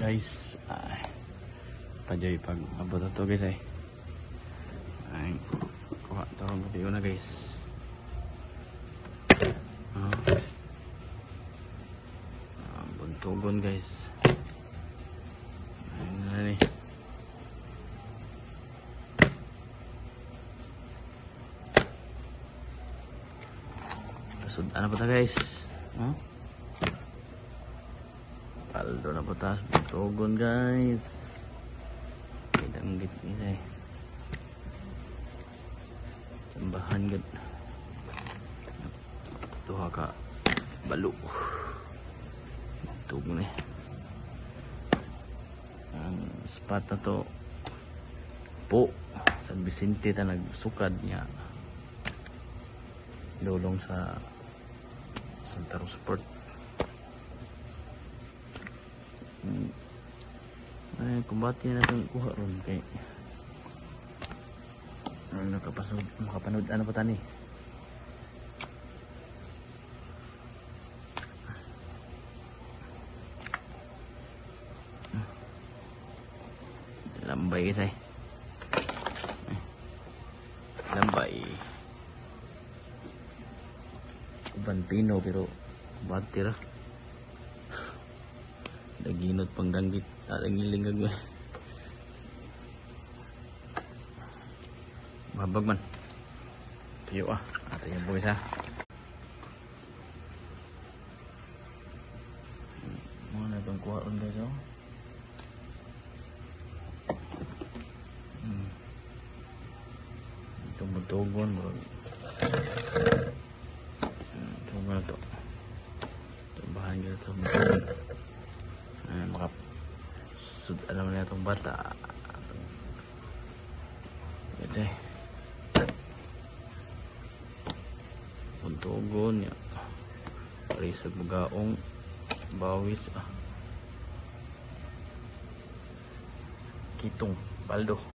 guys, pajoy pag abot to guys ay kuha tarong gabi na guys. Buntugon guys, ayun na ni pasud ano pa ta guys, paldo na putas buntugon guys. Ang git ni tambahan gid duha ka balo tug ni ang spot na to po San Vicente ta nagsukad niya lulong sa Santa Rosa Port. Ay, kumbati na itong kuha ron kay makapanood ano pa tani lambay guys lambay uban pino pero kumbati ra daginot pangganggit ang ilingag mabag man tuyo ato yung buwis na itong kuha ron guys itong magtugon tugon na to itong bahan nyo itong magtugon alam na itong bata ito puntugon ya parisag magaong bawis kitong baldo.